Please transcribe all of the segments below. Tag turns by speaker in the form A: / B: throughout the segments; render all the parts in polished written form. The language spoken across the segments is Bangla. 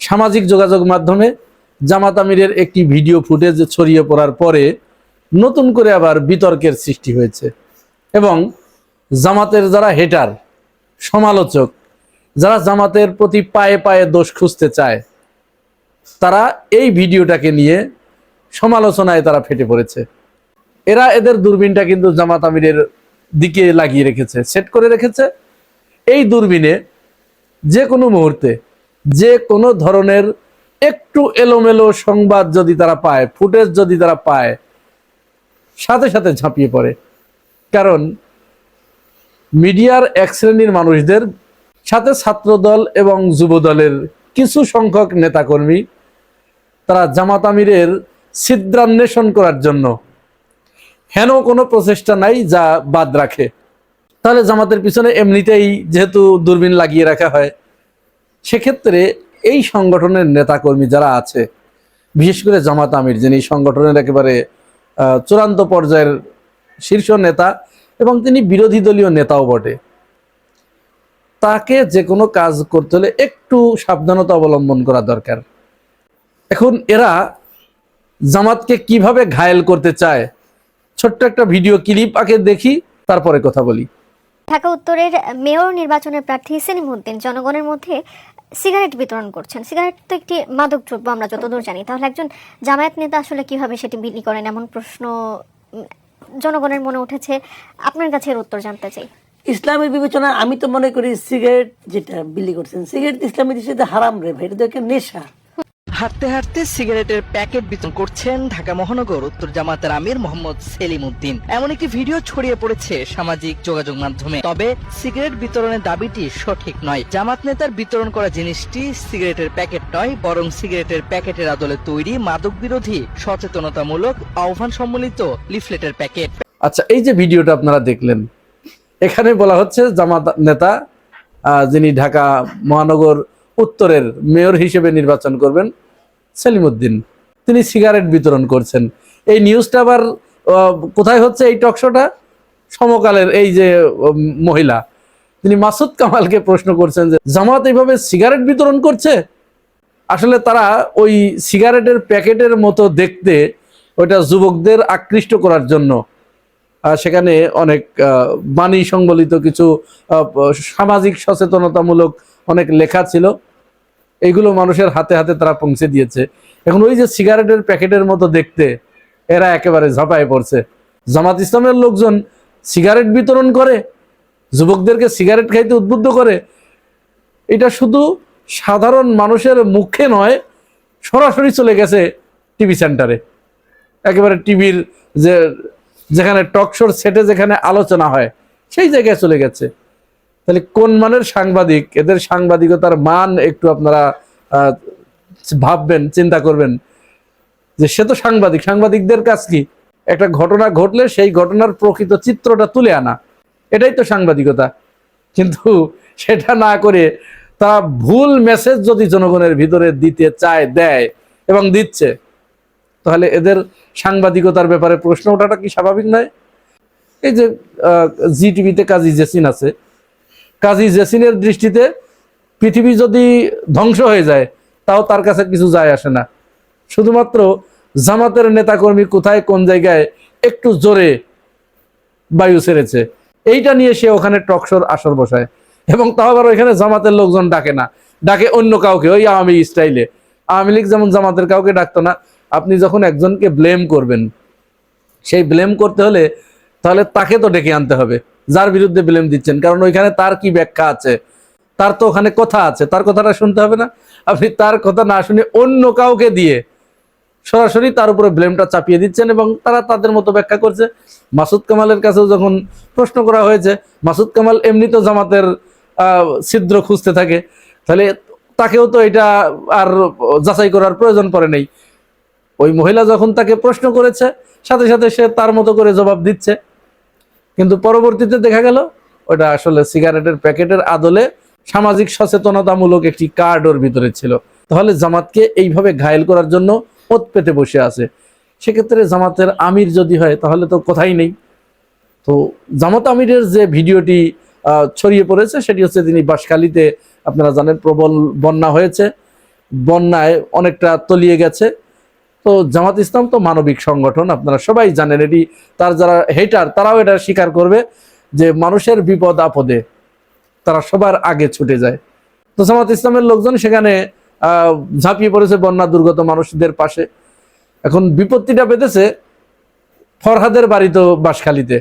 A: সামাজিক যোগাযোগ মাধ্যমে জামাত আমিরের একটি ভিডিও ফুটেজ ছড়িয়ে পড়ার পরে নতুন করে আবার বিতর্কের সৃষ্টি হয়েছে এবং জামাতের যারা হেটার, সমালোচক, যারা জামাতের প্রতি পায়ে পায়ে দোষ খুঁজতে চায়, তারা এই ভিডিওটাকে নিয়ে সমালোচনায় তারা ফেটে পড়েছে। এরা এদের দূরবীনটা কিন্তু জামাত আমিরের দিকে লাগিয়ে রেখেছে, সেট করে রেখেছে। এই দূরবীনে যে কোনো মুহূর্তে যে কোনো ধরনের একটু এলোমেলো সংবাদ যদি তারা পায়, ফুটেজ যদি তারা পায়, সাথে সাথে ঝাঁপিয়ে পড়ে। কারণ মিডিয়ার এক শ্রেণীর মানুষদের সাথে ছাত্রদল এবং যুবদলের কিছু সংখ্যক নেতাকর্মী তারা জামাত আমিরের ছিদ্রান্বেষণ করার জন্য হেন কোনো প্রচেষ্টা নাই যা বাদ রাখে। তাহলে জামাতের পিছনে এমনিতেই যেহেতু দূরবীন লাগিয়ে রাখা হয়, সেক্ষেত্রে এই সংগঠনের নেতাকর্মী যারা আছে, বিশেষ করে জামাত আমির, যিনি সংগঠনের একেবারে চূড়ান্ত পর্যায়ের শীর্ষ নেতা এবং তিনি বিরোধী দলীয় নেতাও বটে, তাকে যে কোনো কাজ করতে হলে একটু সাবধানতা অবলম্বন করা দরকার। এখন এরা জামাতকে কিভাবে ঘায়েল করতে চায়, ছোট্ট একটা ভিডিও ক্লিপ আগে দেখি, তারপরে কথা বলি।
B: ঢাকা উত্তরের মেয়র নির্বাচনের প্রার্থী সেলিম উদ্দিন জনগণের মধ্যে সিগারেট বিতরণ করছেন। সিগারেট তো একটি মাদকদ্রব্য আমরা যতদূর জানি, তাহলে একজন জামায়াত নেতা আসলে কিভাবে সেটি বিক্রি করেন, এমন প্রশ্ন জনগণের মনে উঠেছে। আপনার কাছে এর উত্তর জানতে চাই।
C: ইসলামের বিবেচনা আমি তো মনে করি সিগারেট যেটা বিলি করছেন, সিগারেট ইসলামের দৃষ্টিতে হারাম রে ভাই, এটা তো একটা নেশা।
D: হাঁটতে হাঁটতে সিগারেটের প্যাকেট বিতরণ করছেন ঢাকা মহানগর উত্তর জামাতের আমির মোহাম্মদ সেলিম উদ্দিন। এমন একটি ভিডিও ছড়িয়ে পড়েছে সামাজিক যোগাযোগ মাধ্যমে। তবে সিগারেট বিতরণের দাবিটি সঠিক নয়। জামাত নেতার বিতরণ করা জিনিসটি সিগারেটের প্যাকেট নয়, বরং সিগারেটের প্যাকেটের আদলে তৈরি মাদক বিরোধী সচেতনতামূলক আহ্বান সম্মিলিত লিফলেটের প্যাকেট।
A: আচ্ছা, এই যে ভিডিওটা আপনারা দেখলেন, এখানে বলা হচ্ছে জামাত নেতা যিনি ঢাকা মহানগর উত্তরের মেয়র হিসেবে নির্বাচন করবেন, সেলিম উদ্দিন, তিনি সিগারেট বিতরণ করছেন। এই নিউজটা আবার কোথায় হচ্ছে? এই টকশোটা সমকালের এই যে মহিলা, তিনি মাসুদ কামালকে প্রশ্ন করছেন যে জামাত এইভাবে সিগারেট বিতরণ করছে। আসলে তারা ওই সিগারেটের প্যাকেটের মতো দেখতে, ওইটা যুবকদের আকৃষ্ট করার জন্য সেখানে অনেক বাণী সংবলিত কিছু সামাজিক সচেতনতামূলক অনেক লেখা ছিল, এইগুলো মানুষের হাতে হাতে তারা পৌঁছে দিয়েছে। এখন ওই যে সিগারেটের প্যাকেটের মতো দেখতে এরা একেবারে ঝাঁপায় পড়ছে। জামাত ইসলামের লোকজন সিগারেট বিতরণ করে, যুবকদেরকে সিগারেট খাইতে উদ্বুদ্ধ করে। এটা শুধু সাধারণ মানুষের মুখে নয়, সরাসরি চলে গেছে টিভি সেন্টারে, একেবারে টিভির যেখানে টকশোর সেটে যেখানে আলোচনা হয় সেই জায়গায় চলে গেছে। তাহলে কোন মানের সাংবাদিক, এদের সাংবাদিকতার মান একটু আপনারা ভাববেন, চিন্তা করবেন যে সে তো সাংবাদিক, সাংবাদিকদের কাজ কি? একটা ঘটনা ঘটলে সেই ঘটনার প্রকৃত চিত্রটা তুলে আনা, এটাই তো সাংবাদিকতা। কিন্তু সেটা না করে তারা ভুল মেসেজ যদি জনগণের ভিতরে দিতে চায়, দেয় এবং দিচ্ছে, তাহলে এদের সাংবাদিকতার ব্যাপারে প্রশ্ন ওঠাটা কি স্বাভাবিক নয়? এই যে জি টিভিতে কাজী জেসিন আছে, কাজী জেসিনের দৃষ্টিতে পৃথিবী যদি ধ্বংস হয়ে যায় তাও তার কাছে কিছু যায় আসে না। শুধুমাত্র জামাতের নেতাকর্মী কোথায় কোন জায়গায় একটু জোরে বায়ু ছেড়েছে, এইটা নিয়ে সে ওখানে টকশোর আসর বসায়। এবং তাও আবার ওইখানে জামাতের লোকজন ডাকে না, ডাকে অন্য কাউকে, ওই আওয়ামী স্টাইলে। আওয়ামী লীগ যেমন জামাতের কাউকে ডাকতো না। আপনি যখন একজনকে ব্লেম করবেন, সেই ব্লেম করতে হলে তাহলে তাকে তো ডেকে আনতে হবে যার বিরুদ্ধে ব্লেম দিচ্ছেন, কারণ ওইখানে তার কি ব্যাখ্যা আছে, তার তো ওখানে কথা আছে, তার কথাটা শুনতে হবে না? আপনি তার কথা না শুনে অন্য কাউকে দিয়ে সরাসরি তার উপরে ব্লেমটা চাপিয়ে দিচ্ছেন এবং তারা তাদের মতো ব্যাখ্যা করছে। মাসুদ কামালের কাছেও যখন প্রশ্ন করা হয়েছে, মাসুদ কামাল এমনি তো জামাতের ছিদ্র খুঁজতে থাকে, তাহলে তাকেও তো এটা আর যাচাই করার প্রয়োজন পড়ে নেই। ওই মহিলা যখন তাকে প্রশ্ন করেছে, সাথে সাথে সে তার মতো করে জবাব দিচ্ছে। কিন্তু পরবর্তীতে দেখা গেল ওটা আসলে সিগারেটের প্যাকেটের আদলে সামাজিক সচেতনতামূলক একটি কার্ড ওর ভিতরে ছিল। তাহলে জামাতকে এইভাবে ঘায়েল করার জন্য ওত পেতে বসে আছে। সেক্ষেত্রে জামাতের আমির যদি হয় তাহলে তো কথাই নেই। তো জামাত আমিরের যে ভিডিওটি ছড়িয়ে পড়েছে সেটি হচ্ছে, তিনি বাঁশখালীতে, আপনারা জানেন প্রবল বন্যা হয়েছে, বন্যায় অনেকটা তলিয়ে গেছে। তো জামাত ইসলাম তো মানবিক সংগঠন, আপনারা সবাই জানেন, এটি তার যারা হেটার তারাও এটা স্বীকার করবে যে মানুষের বিপদ আপদে তারা সবার আগে ছুটে যায়। তো জামাত ইসলামের লোকজন সেখানে ঝাঁপিয়ে পড়েছে বন্যা দুর্গত মানুষদের পাশে। এখন বিপত্তিটা পেতেছে ফরহাদের বাড়ি তো বাঁশখালীতে,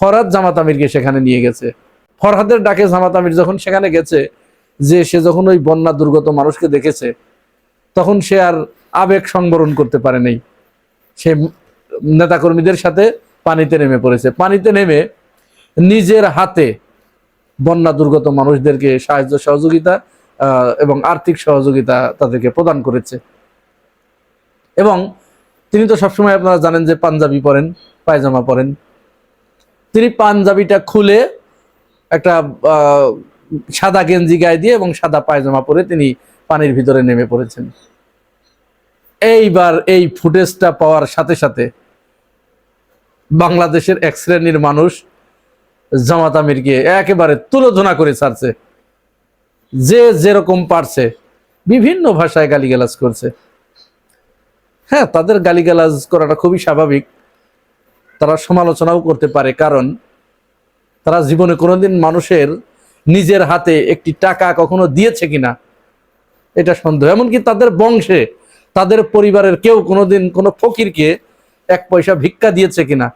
A: ফরহাদ জামাত আমিরকে সেখানে নিয়ে গেছে। ফরহাদের ডাকে জামাত আমির যখন সেখানে গেছে, যে সে যখন ওই বন্যা দুর্গত মানুষকে দেখেছে তখন সে আর আবেগ সংবরণ করতে পারে নাই। সে নেতাকর্মীদের সাথে পানিতে নেমে পড়েছে। পানিতে নেমে নিজের হাতে বন্যা দুর্গত মানুষদেরকে সাহায্য সহযোগিতা এবং আর্থিক সহযোগিতা তাদেরকে প্রদান করেছে। এবং তিনি তো সবসময় আপনারা জানেন যে পাঞ্জাবি পরেন, পায়জামা পরেন। তিনি পাঞ্জাবিটা খুলে একটা সাদা গেঞ্জি গায়ে দিয়ে এবং সাদা পায়জামা পরে তিনি পানির ভিতরে নেমে পড়েছেন। এইবার এই ফুটেজটা পাওয়ার সাথে সাথে বাংলাদেশের এক শ্রেণীর মানুষ জামাত আমিরকে একেবারে তুলোধনা করে ছাড়ছে, যে যেরকম পারছে বিভিন্ন ভাষায় গালিগালাজ করছে। হ্যাঁ, তাদের গালিগালাজ করাটা খুবই স্বাভাবিক, তারা সমালোচনাও করতে পারে, কারণ তারা জীবনে কোনোদিন মানুষের নিজের হাতে একটি টাকা কখনো দিয়েছে কিনা এটা সন্দেহ। এমনকি তাদের বংশে তাদের পরিবারের কেউ কোনোদিন কোনো ফকিরকে 1 পয়সা ভিক্ষা দিয়েছে কিনা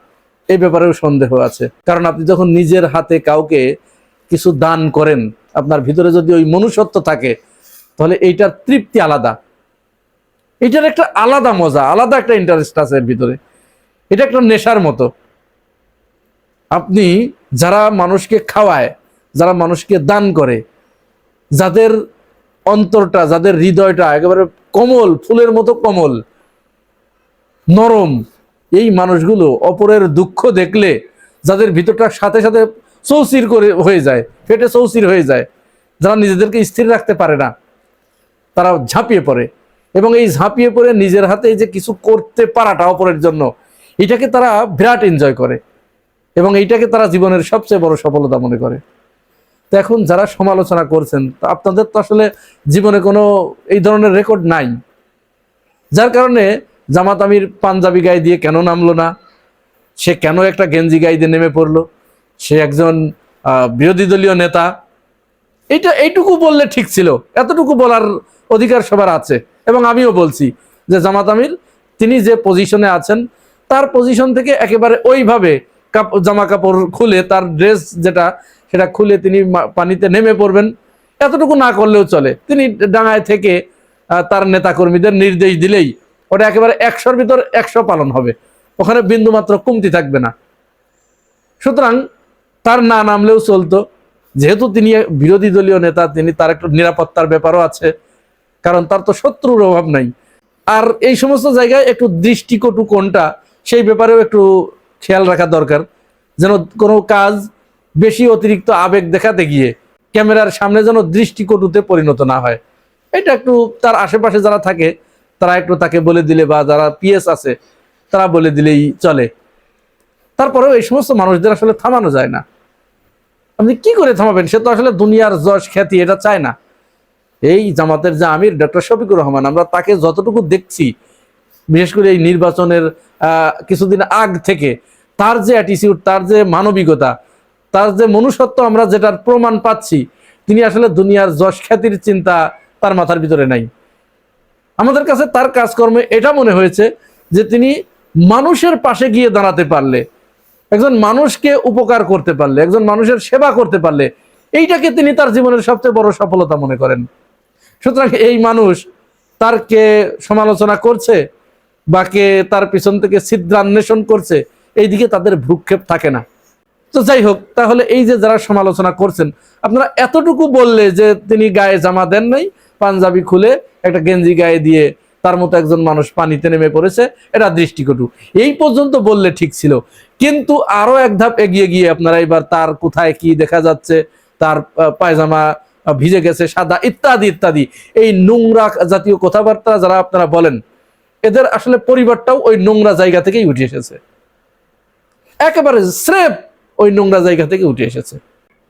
A: এই ব্যাপারেও সন্দেহ আছে। কারণ আপনি যখন নিজের হাতে কাউকে কিছু দান করেন, আপনার ভিতরে যদি ওই মনুষ্যত্ব থাকে তাহলে এইটার তৃপ্তি আলাদা, এইটার একটা আলাদা মজা, আলাদা একটা ইন্টারেস্ট আছে এর ভিতরে। এটা একটা নেশার মতো। আপনি যারা মানুষকে খাওয়ায়, যারা মানুষকে দান করে, যাদের অন্তরটা, যাদের হৃদয়টা একেবারে কোমল, ফুলের মতো কোমল, নরম, এই মানুষগুলো অপরের দুঃখ দেখলে যাদের ভিতরটা সাথে সাথে চৌচির করে হয়ে যায়, পেটে চৌচির হয়ে যায়, যারা নিজেদেরকে স্থির রাখতে পারে না, তারা ঝাঁপিয়ে পড়ে। এবং এই ঝাঁপিয়ে পড়ে নিজের হাতে যে কিছু করতে পারাটা অপরের জন্য, এটাকে তারা বিরাট এনজয় করে এবং এইটাকে তারা জীবনের সবচেয়ে বড় সফলতা মনে করে। তো এখন যারা সমালোচনা করছেন, আপনাদের তো আসলে জীবনে কোনো এই ধরনের রেকর্ড নাই, যার কারণে জামাত আমির পাঞ্জাবি গায়ে দিয়ে কেন নামলো না, সে কেন একটা গেঞ্জি গায়ে দিয়ে নেমে পড়লো, সে একজন বিরোধী দলীয় নেতা, এইটুকু বললে ঠিক ছিল। এতটুকু বলার অধিকার সবার আছে। এবং আমিও বলছি যে জামাত আমির তিনি যে পজিশনে আছেন তার পজিশন থেকে একেবারে ওইভাবে জামা কাপড় খুলে, তার ড্রেস যেটা সেটা খুলে তিনি পানিতে নেমে পড়বেন, এতটুকু না করলেও চলে। তিনি ডাঙায় থেকে তার নেতাকর্মীদের নির্দেশ দিলেই ওটা একেবারে 100-র ভিতর 100 পালন হবে, ওখানে বিন্দুমাত্র কমতি থাকবে না। সুতরাং তার না নামলেও চলতো, যেহেতু তিনি বিরোধী দলীয় নেতা, তিনি তার একটু নিরাপত্তার ব্যাপারও আছে, কারণ তার তো শত্রুর অভাব নাই। আর এই সমস্ত জায়গায় একটু দৃষ্টিকটু কোনটা সেই ব্যাপারেও একটু খেয়াল রাখা দরকার, যেন কোনো কাজ বেশি অতিরিক্ত আবেগ দেখাতে গিয়ে ক্যামেরার সামনে যেন দৃষ্টিকটুতে পরিণত না হয়। এটা একটু তার আশেপাশে যারা থাকে তারা একটু তাকে বলে দিলে, বা যারা পিএস আছে তারা বলে দিলেই চলে। তারপরেও এই সমস্ত মানুষদের আসলে থামানো যায় না। আপনি কি করে থামাবেন? সে তো আসলে দুনিয়ার যশ খ্যাতি এটা চায় না। এই জামাতের যে আমির ডক্টর শফিকুর রহমান, আমরা তাকে যতটুকু দেখছি, বিশেষ করে এই নির্বাচনের কিছুদিন আগ থেকে, তার যে অ্যাটিটিউড, তার যে মানবিকতা, তার যে মনুষ্যত্ব আমরা যেটার প্রমাণ পাচ্ছি, তিনি আসলে দুনিয়ার যশ খ্যাতির চিন্তা তার মাথার ভিতরে নাই। আমাদের কাছে তার কাজকর্মে এটা মনে হয়েছে যে তিনি মানুষের পাশে গিয়ে দাঁড়াতে পারলে, একজন মানুষকে উপকার করতে পারলে, একজন মানুষের সেবা করতে পারলে, এইটাকে তিনি তার জীবনের সবচেয়ে বড় সফলতা মনে করেন। সুতরাং এই মানুষ তার কে সমালোচনা করছে বা কে তার পিছন থেকে ছিদ্রান্বেষণ করছে, এইদিকে তাদের ভ্রুক্ষেপ থাকে না। তো যাই হোক, তাহলে এই যে যারা সমালোচনা করছেন, আপনারা এতটুকু বললে যে তিনি গায়ে জামা দেন নাই, পাঞ্জাবি খুলে একটা গেঞ্জি গায়ে দিয়ে তার মতো একজন মানুষ পানিতে নেমে পড়েছে, এটা দৃষ্টিকটু, এই পর্যন্ত বললে ঠিক ছিল। কিন্তু আরো এক ধাপ এগিয়ে গিয়ে আপনারা এবার তার কোথায় কি দেখা যাচ্ছে, তার পায়জামা ভিজে গেছে সাদা, ইত্যাদি ইত্যাদি, এই নোংরা জাতীয় কথাবার্তা যারা আপনারা বলেন, এদের আসলে পরিবারটাও ওই নোংরা জায়গা থেকেই উঠে এসেছে, একেবারে স্রেফ ওই নোংরা জায়গা থেকে উঠে এসেছে।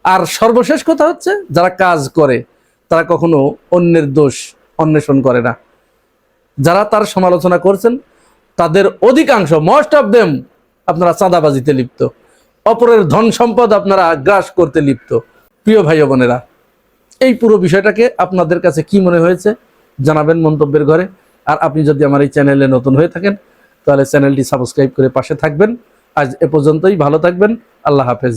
A: আর সর্বশেষ কথা হচ্ছে, যারা কাজ করে তারা কখনো অন্যের দোষ অন্বেষণ করে না। যারা তার সমালোচনা করছেন তাদের অধিকাংশ, মোস্ট অফ দেম, আপনারা চাঁদাবাজিতে লিপ্ত, অপরের ধন সম্পদ আপনারা গ্রাস করতে লিপ্ত। প্রিয় ভাই ও বোনেরা, এই পুরো বিষয়টাকে আপনাদের কাছে কি মনে হয়েছে জানাবেন মন্তব্যের ঘরে। আর আপনি যদি আমার এই চ্যানেলে নতুন হয়ে থাকেন তাহলে চ্যানেলটি সাবস্ক্রাইব করে পাশে থাকবেন। আজ এ পর্যন্তই, ভালো থাকবেন, আল্লাহ হাফেজ।